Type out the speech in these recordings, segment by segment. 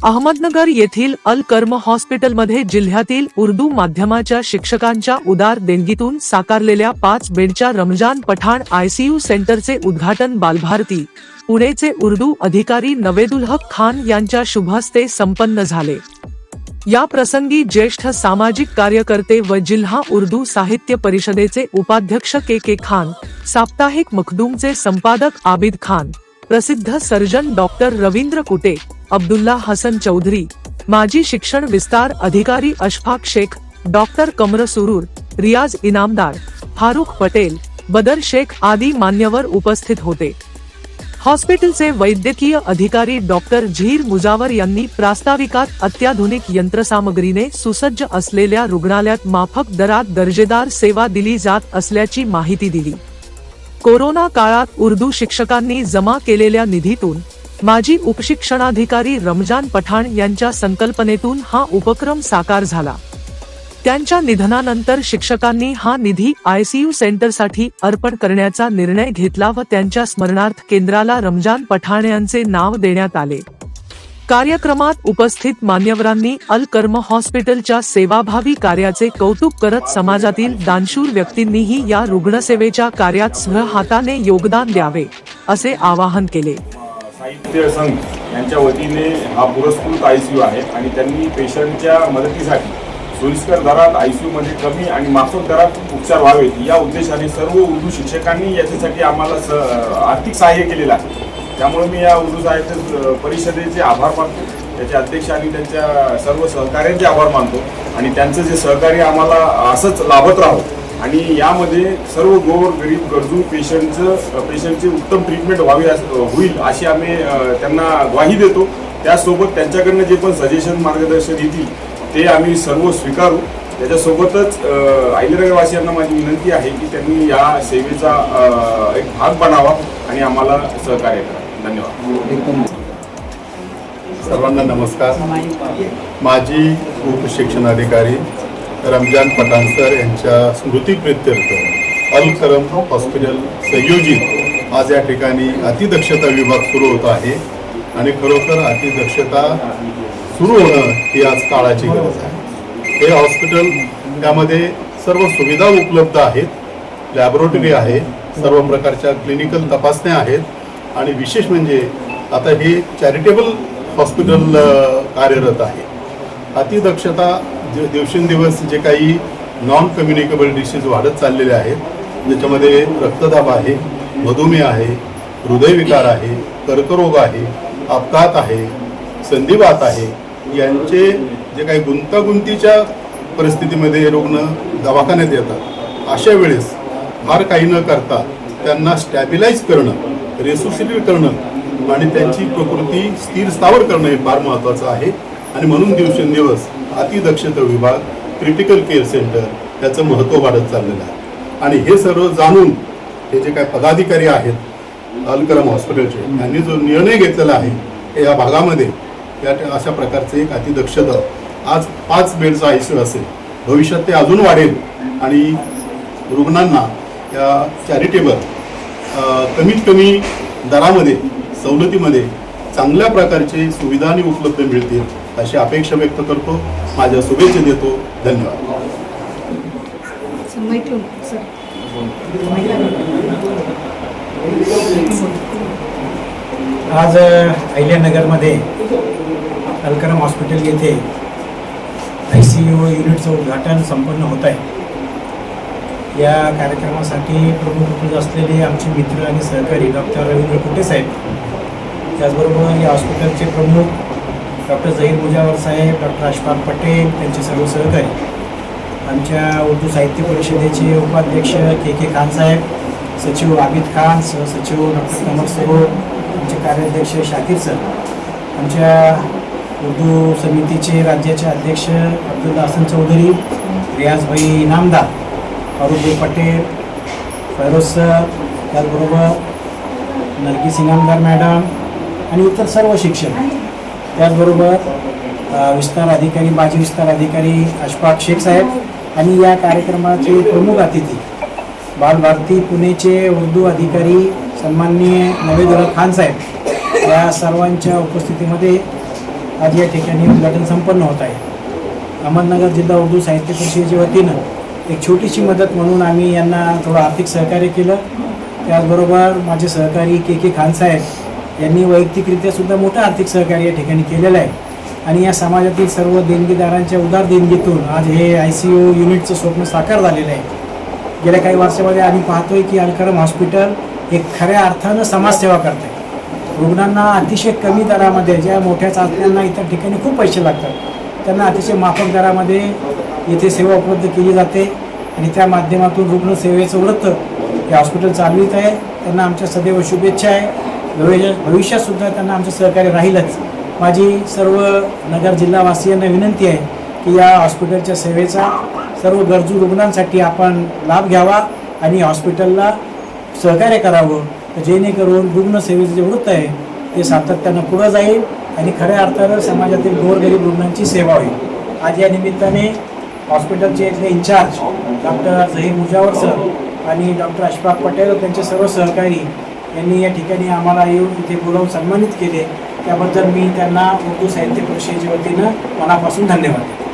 अहमदनगर येथील अल कर्म हॉस्पिटलमध्ये जिल्ह्यातील उर्दू माध्यमाच्या शिक्षकांच्या उदार देणगीतून साकारलेल्या 5 बेडच्या रमजान पठाण आयसीयू सेंटरचे उद्घाटन बालभारती पुणेचे उर्दू अधिकारी नवेदुल हक खान यांच्या शुभ हस्ते संपन्न झाले। या प्रसंगी ज्येष्ठ सामाजिक कार्यकर्ते व जिल्हा उर्दू साहित्य परिषदेचे उपाध्यक्ष के खान, साप्ताहिक मखदूमचे संपादक आबिद खान, प्रसिद्ध सर्जन डॉक्टर रवींद्र कुटे, अब्दुल्ला हसन चौधरी, माजी शिक्षण विस्तार अधिकारी अशफाक शेख, डॉक्टर कमर सुरूर, रियाज इनामदार, फारुख पटेल, बदर शेख आदी मान्यवर उपस्थित होते। हॉस्पिटलचे वैद्यकीय अधिकारी डॉक्टर झहीर मुजावर यांनी प्रास्ताविकात अत्याधुनिक यंत्रसामग्रीने सुसज्ज असलेल्या रुग्णालयात माफक दरात दर्जेदार सेवा दिली जात असल्याची माहिती दिली। कोरोना काळात उर्दू शिक्षकांनी जमा केलेल्या निधीतून माजी उपशिक्षणाधिकारी रमजान पठाण यांच्या संकल्पनेतून हा उपक्रम साकार झाला। त्यांच्या निधनानंतर शिक्षकांनी हा निधी आयसीयू सेंटरसाठी अर्पण करण्याचा निर्णय घेतला व त्यांच्या स्मरणार्थ केंद्राला रमजान पठाण यांचे नाव देण्यात आले। कार्यक्रमात उपस्थित मान्यवरांनी अल कर्म हॉस्पिटलच्या सेवाभावी कार्याचे कौतुक करत समाजातील दानशूर व्यक्तींनीही या रुग्णसेवेच्या कार्यात स्वहाताने योगदान द्यावे असे आवाहन केले। साहित्य संघ यांच्या वतीने हा पुरस्कृत आयसीयू आहे आणि त्यांनी पेशंटच्या मदतीसाठी सोयीस्कर दरात आयसीयू मध्ये कमी आणि माफक दरात उपचार व्हावेत या उद्देशाने सर्व उर्दू शिक्षकांनी याच्यासाठी आम्हाला आर्थिक सहाय्य केलेलं आहे। त्यामुळे मी या उर्दू साहित्य परिषदेचे आभार मानतो, त्याचे अध्यक्ष आणि त्यांच्या सर्व सहकार्यांचे आभार मानतो आणि त्यांचं जे सहकार्य आम्हाला असंच लाभत राहो आणि यामध्ये सर्व गोर गरीब गरजू पेशंटचे उत्तम ट्रीटमेंट होईल अशी आम्ही त्यांना ग्वाही देतो। त्यासोबत त्यांच्याकडनं जे पण सजेशन मार्गदर्शन येतील ते आम्ही सर्व स्वीकारू। त्याच्यासोबतच अहिल्यानगरवासियांना माझी विनंती आहे की त्यांनी या सेवेचा एक भाग बनावा आणि आम्हाला सहकार्य करा। धन्यवाद। सर्वांना नमस्कार। माजी उपशिक्षणाधिकारी रमजान पठाण सर यांच्या स्मृतिप्रित्यर्थ अल करम हॉस्पिटल संयोजित आज या ठिकाणी अतिदक्षता विभाग सुरू होत आहे आणि खरोखर अतिदक्षता सुरू होणं ही आज काळाची गरज आहे। हे हॉस्पिटल त्यामध्ये सर्व सुविधा उपलब्ध आहेत, लॅबोरेटरी आहे, सर्व प्रकारच्या क्लिनिकल तपासण्या आहेत आणि विशेष म्हणजे आता हे चॅरिटेबल हॉस्पिटल कार्यरत आहे। अतिदक्षता दिवसेंदिवस जे काही नॉन कम्युनिकेबल डिसीज वाढत चाललेले आहेत, ज्याच्यामध्ये रक्तदाब आहे, मधुमेह आहे, हृदयविकार आहे, कर्करोग आहे, अपघात आहे, संधिवात आहे, यांचे जे काही गुंतागुंतीच्या परिस्थितीमध्ये रुग्ण दवाखान्यात येतात अशा वेळेस फार काही न करता त्यांना स्टॅबिलाइज करणं, रेसोसिटेट करणं आणि त्यांची प्रकृती स्थिर स्थावर करणं हे फार महत्त्वाचं आहे आणि म्हणून दिवसेंदिवस अतिदक्षता विभाग, क्रिटिकल केअर सेंटर याचं महत्त्व वाढत चाललेलं आहे आणि हे सर्व जाणून हे जे काही पदाधिकारी आहेत अल करम हॉस्पिटलचे यांनी जो निर्णय घेतलेला आहे या भागामध्ये या अशा प्रकारचे एक अतिदक्षता आज 5 बेडचा आयसीयू असेल, भविष्यात ते अजून वाढेल आणि रुग्णांना या चॅरिटेबल कमीत कमी दरामध्ये सवलतीमध्ये चांगल्या प्रकारचे सुविधा आणि उपलब्ध मिळतील अशी अपेक्षा व्यक्त करतो। माझ्या शुभेच्छा देतो। धन्यवाद। आज अहिल्यानगरमध्ये अल करम हॉस्पिटल येथे आयसीयू युनिटचं उद्घाटन संपन्न होत आहे। या कार्यक्रमासाठी प्रमुख उपस्थित असलेले आमचे मित्र आणि सहकारी डॉक्टर रवींद्र कुटे साहेब, त्याचबरोबर या हॉस्पिटलचे प्रमुख डॉक्टर झहीर मुजावर साहेब, डॉक्टर अशफाक पटेल, त्यांचे सर्व सहकारी, आमच्या उर्दू साहित्य परिषदेचे उपाध्यक्ष के खान साहेब, सचिव आबिद खान, सहसचिव डॉक्टर कमर सुरूर, आमचे कार्याध्यक्ष शाकिर सर, आमच्या उर्दू समितीचे राज्याचे अध्यक्ष अब्दुल्ला हसन चौधरी, रियाज भाई इनामदार, फारुख पटेल, फैरोज सर, त्याचबरोबर नरगिस इनामदार मॅडम आणि इतर सर्व शिक्षक, त्याचबरोबर विस्तार अधिकारी, माजी विस्तार अधिकारी अशफाक शेख साहेब आणि या कार्यक्रमाचे प्रमुख अतिथी बालभारती पुणेचे उर्दू अधिकारी सन्माननीय नवेदुल हक खान साहेब, या सर्वांच्या उपस्थितीमध्ये आज या ठिकाणी उद्घाटन संपन्न होत आहे। अहमदनगर जिल्हा उर्दू साहित्य परिषदेच्या वतीनं एक छोटीशी मदत म्हणून आम्ही यांना थोडं आर्थिक सहकार्य केलं। त्याचबरोबर माझे सहकारी के खान साहेब यांनी वैयक्तिकरित्या सुद्धा मोठं आर्थिक सहकार्य या ठिकाणी केलेलं आहे आणि या समाजातील सर्व देणगीदारांच्या उदार देणगीतून आज हे ICU युनिटचं स्वप्न साकार झालेलं आहे। गेल्या काही वर्षामध्ये आम्ही पाहतोय की अलकरम हॉस्पिटल एक खऱ्या अर्थानं समाजसेवा करते। रुग्णांना अतिशय कमी दरामध्ये, ज्या मोठ्या चाचण्यांना इतर ठिकाणी खूप पैसे लागतात, त्यांना अतिशय माफक दरामध्ये येथे सेवा उपलब्ध केली जाते आणि त्या माध्यमातून रुग्णसेवेचं व्रत हे हॉस्पिटल चालवित आहे। त्यांना आमच्या सदैव शुभेच्छा आहे। भविष्यातसुद्धा त्यांना आमचं सहकार्य राहीलच। माझी सर्व नगर जिल्हावासियांना विनंती आहे की या हॉस्पिटलच्या सेवेचा सर्व गरजू रुग्णांसाठी आपण लाभ घ्यावा आणि हॉस्पिटलला सहकार्य करावं, जेणेकरून रुग्णसेवेचं जे वृत्त आहे ते सातत्यानं पुढं जाईल आणि खऱ्या अर्थानं समाजातील गोरगरीब रुग्णांची सेवा होईल। आज या निमित्ताने हॉस्पिटलचे इथले in charge doctor Zaheer Mujawar sir आणि डॉक्टर अशफाक पटेल व त्यांचे सर्व सहकारी यांनी या ठिकाणी आम्हाला येऊन इथे बोलावून सन्मानित केले, त्याबद्दल मी त्यांना उर्दू साहित्य परिषदेच्या वतीनं मनापासून धन्यवाद देतो।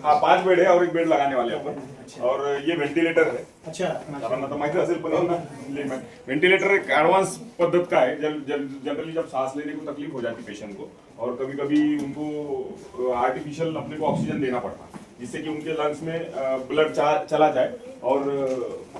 हाँ 5 बेड है और 1 बेड लगाने वाले हैं अपन। और ये वेंटिलेटर है। अच्छा, कारण आता माहिती असेल पण वेंटिलेटर एक एडवांस पद्धत का है। जनरली जब सांस लेने को तकलीफ हो जाती पेशेंट को और कभी कभी उनको आर्टिफिशियल अपने को ऑक्सीजन देना पड़ता है, जिससे कि उनके लंग्स में ब्लड चला जाए और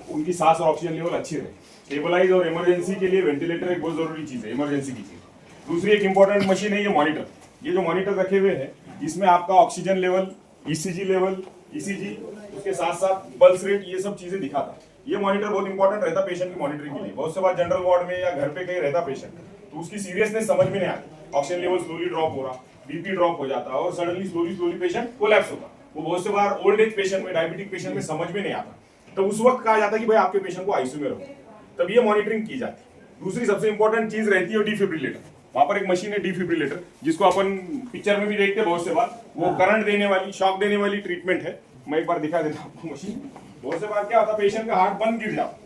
उनकी सांस और ऑक्सीजन लेवल अच्छी रहे। स्टेबलाइज और इमरजेंसी के लिए वेंटिलेटर एक बहुत जरूरी चीज है, इमरजेंसी की चीज। दूसरी एक इंपॉर्टेंट मशीन है ये मॉनिटर। ये जो मॉनिटर रखे हुए हैं इसमें आपका oxygen level, ECG level, ECG उसके साथ साथ पल्स रेट, ये सब चीजें दिखाता है। ये मॉनिटर बहुत इंपॉर्टेंट रहता है पेशेंट की मॉनिटरिंग के लिए। बहुत से बार जनरल वार्ड में या घर पे कहीं रहता पेशेंट तो उसकी सीरियसनेस समझ में नहीं आती। ऑक्सीजन लेवल स्लोली ड्रॉप हो रहा, बीपी ड्रॉप हो जाता और सडनली स्लोली पेशेंट कोलैप्स होता। वो बहुत से बार ओल्ड एज पेशेंट में, डायबिटिक पेशेंट में समझ में नहीं आता। तो उस वक्त कहा जाता है कि भाई आपके पेशेंट को ICU में रखो, तब ये मॉनिटरिंग की जाती है। दूसरी सबसे इंपॉर्टेंट चीज रहती है डिफिब्रिलेटर। वहां पर एक मशीन है डिफिब्रिलेटर, जिसको अपन पिक्चर में भी देखते हैं बहुत से बार। वो करंट देने वाली, शॉक देने वाली ट्रीटमेंट है। मैं एक बार दिखा देता हूँ आपको मशीन। बहुत से बार क्या होता है, पेशेंट का हार्ट बंद गिर जाता।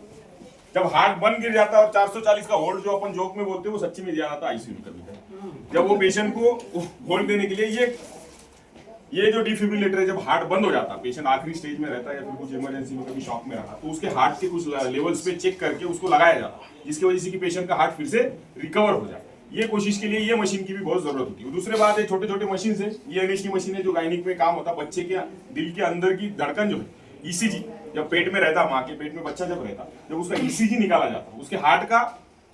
जब हार्ट बंद गिर जाता है और 440 का होल्ड जो अपन जोक में बोलते हैं वो सच्ची में दिया जाता है ICU में कभी। जब वो पेशेंट को होल्ड देने के लिए ये जो डिफिब्रिलेटर है, जब हार्ट बंद हो जाता है, पेशेंट आखिरी स्टेज में रहता है या फिर कुछ इमरजेंसी में कभी शॉक में रहा, तो उसके हार्ट के कुछ लेवल्स पे चेक करके उसको लगाया जाता है, जिसकी वजह से कि पेशेंट का हार्ट फिर से रिकवर हो जाए। ये कोशिश के लिए ये मशीन की भी बहुत जरूरत होती है। दूसरे बात है छोटे छोटे मशीन से, ये NH की मशीन है जो गायनिक में काम होता है। बच्चे के दिल के अंदर की धड़कन जो है, ECG, जब पेट में रहता, माँ के पेट में बच्चा जब रहता, जब उसका ECG निकाला जाता, उसके हार्ट का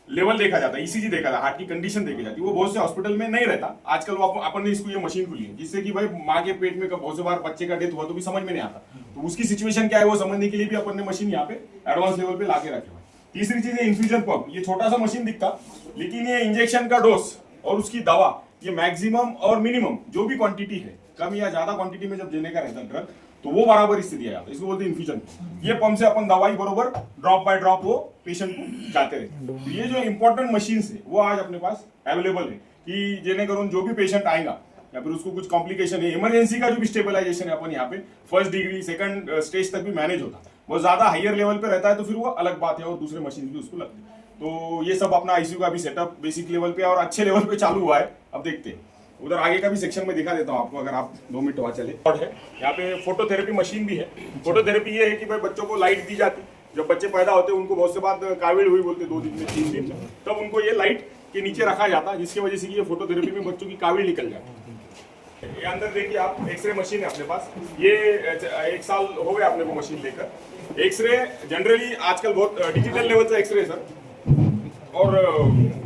लेवल देखा जाता है, ECG देखा जाता, हार्ट की कंडीशन देखी जाती है। वो बहुत से हॉस्पिटल में नहीं रहता। आजकल वो अपन ने इसको ये मशीन को ली है, जिससे कि भाई माँ के पेट में बहुत से बार बच्चे का डेथ हुआ तो भी समझ में नहीं आता, तो उसकी सिचुएशन क्या है वो समझने के लिए भी अपन ने मशीन यहाँ पे एडवांस लेवल पे लाके रखे हुए। तीसरी चीज है इन्फ्यूजन पंप। ये छोटा सा मशीन दिखता, लेकिन ये इंजेक्शन का डोज और उसकी दवा, ये मैक्सिमम और मिनिमम जो भी क्वांटिटी है, कम या ज्यादा क्वांटिटी में जब देने का रहता है ड्रग, तो वो बराबर स्थिति दिया जाता है। इसको बोलते हैं इन्फ्यूजन। ये पंप से अपन दवाई बरोबर ड्रॉप बाय ड्रॉप वो पेशेंट को जाते रहते। तो ये जो इंपॉर्टेंट मशीन है वो आज अपने पास अवेलेबल है कि जेनेकरून जो भी पेशेंट आएगा या फिर उसको कुछ कॉम्प्लिकेशन है, इमरजेंसी का जो भी स्टेबलाइजेशन है अपन यहाँ पे 1st डिग्री 2nd स्टेज तक भी मैनेज होता है। बहुत ज्यादा हाइयर लेवल पे रहता है तो फिर वो अलग बात है और दूसरे मशीन भी उसको लगती है। तो ये सब अपना ICU का भी सेटअप बेसिक लेवल पे और अच्छे लेवल पे चालू हुआ है। अब देखते हैं, उधर आगे का भी सेक्शन में दिखा देता हूँ आपको, अगर आप 2 मिनट वहाँ चले। और है यहाँ पे फोटोथेरेपी मशीन भी है। फोटोथेरेपी ये है कि भाई बच्चों को लाइट दी जाती, जब बच्चे पैदा होते हैं उनको बहुत से बाद काविल हुई बोलते 2 दिन में 3 दिन में, तब उनको ये लाइट के नीचे रखा जाता, जिसकी वजह से कि ये फोटोथेरेपी में बच्चों की काविल निकल जाती। ये अंदर देखिए आप, एक्सरे मशीन है अपने पास। ये 1 साल हो गया अपने को मशीन लेकर। एक्सरे जनरली आजकल बहुत डिजिटल लेवल का एक्सरे सर, और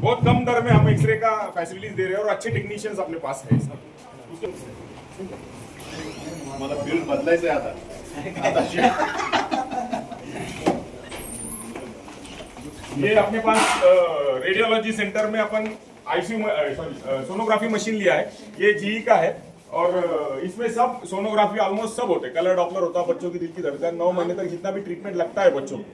बहुत कम दर में हम एक्सरे का फैसिलिटीज दे रहे हैं और अच्छे टेक्नीशियंस अपने पास है सर। मला फील्ड बदलायचं आहे आता। ये अपने पास रेडियोलॉजी सेंटर में अपन ICU सोनोग्राफी मशीन लिया है। ये GE का है और इसमें सब सोनोग्राफी ऑलमोस्ट सब होते हैं। कलर डॉपलर होता है, बच्चों की दिल की धड़कन, 9 महीने तक जितना भी ट्रीटमेंट लगता है बच्चों को,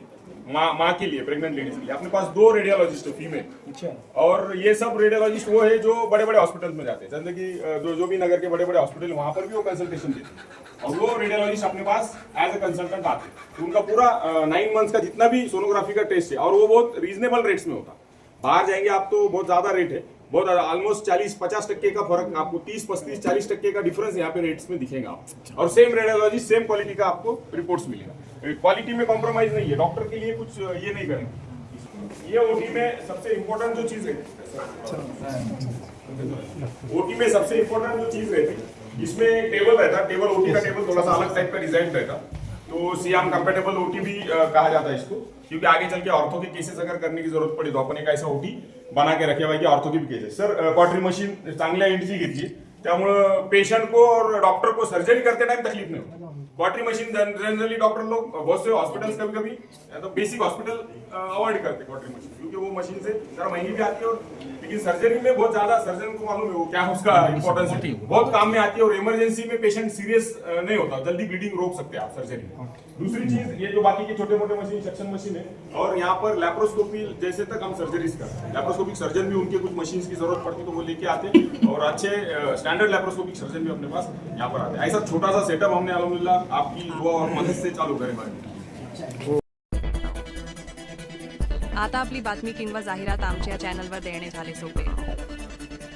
माँ के लिए, प्रेग्नेंट लेडीज के लिए। अपने पास 2 रेडियोलॉजिस्ट है फीमेल। अच्छा। और ये सब रेडियोलॉजिस्ट वो है जो बड़े बड़े हॉस्पिटल में जाते हैं, जैसे कि जो भी नगर के बड़े बड़े हॉस्पिटल वहां पर भी वो कंसल्टेशन देते हैं। और वो रेडियोलॉजिस्ट अपने पास एज ए कंसल्टेंट आते हैं। उनका पूरा 9 मंथ्स का जितना भी सोनोग्राफी का टेस्ट है, और वो बहुत रीजनेबल रेट्स में होता है। बाहर जाएंगे आप तो बहुत ज्यादा रेट है, बहुत ऑलमोस्ट 40-50% का फर्क आपको 30-35-40% का डिफरेंस यहाँ पे रेट्स में दिखेगा आपको। और सेम रेडियोलॉजी सेम क्वालिटी का आपको रिपोर्ट्स मिलेगा। क्वालिटी में कॉम्प्रोमाइज नहीं है, डॉक्टर के लिए कुछ ये नहीं करेंगे। ये ओटी में सबसे इम्पोर्टेंट जो चीज है, ओटी में सबसे इम्पोर्टेंट जो चीज रहती, इसमें टेबल रहता है, टेबल ओटी का टेबल थोड़ा सा अलग टाइप का डिजाइन रहता, तो सियाम कंपेटेबल ओटी भी कहा जाता है इसको, क्योंकि आगे चल के ऑर्थो के केसेस अगर करने की जरूरत पड़ी तो आपण एक ऐसा ओटी बना के रखे की ऑर्थो की भी केसेस। सर क्वार्टरी मशीन चांगल्या एंडची घेतली, त्यामुळे पेशंट को और डॉक्टर को सर्जरी करते टाइम तकलीफ नहीं होती। क्वार्टरी मशीन जनरली डॉक्टर लोग बहुत से हॉस्पिटल्स कभी कभी तो बेसिक हॉस्पिटल अवॉइड करते क्वार्टरी मशीन, क्योंकि वो मशीन से जरा महंगी भी आती है, और लेकिन सर्जरी में बहुत ज्यादा सर्जन को मालूम है वो क्या उसका इंपॉर्टेंस है, बहुत काम में आती है, और इमरजेंसी में पेशेंट सीरियस नहीं होता, जल्दी ब्लीडिंग रोक सकते हैं आप सर्जरी में। दूसरी चीज ये जो बाकी के छोटे मोटे मशीन सेक्शन मशीन है, और यहाँ पर लैप्रोस्कोपी जैसे तक हम सर्जरीज करते हैं, लैप्रोस्कोपिक सर्जन भी उनके कुछ मशीन की जरूरत पड़ती है तो वो लेके आते हैं, और अच्छे स्टैंडर्ड लैप्रोस्कोपिक सर्जन भी अपने पास यहाँ पर आते हैं। ऐसा छोटा सा सेटअप हमने अल्हम्दुलिल्लाह आपकी दुआ और मदद से चालू करें। आता आपली बातमी किंवा जाहिरात आमच्या चॅनलवर देणे झाले सोपे।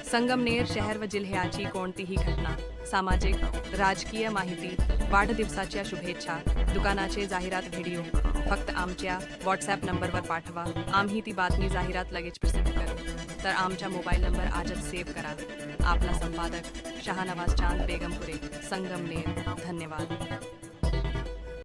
संगमनेर शहर व जिल्ह्याची कोणतीही घटना, सामाजिक राजकीय माहिती, वाढदिवसाच्या शुभेच्छा, दुकानाचे जाहिरात व्हिडिओ फक्त आमच्या व्हॉट्सॲप नंबरवर पाठवा, आम्ही ती बातमी जाहिरात लगेच प्रसिद्ध करू। तर आमचा मोबाईल नंबर आजच सेव्ह करा। आपला संपादक शाहनवाज चांद बेगमपुरे, संगमनेर। धन्यवाद।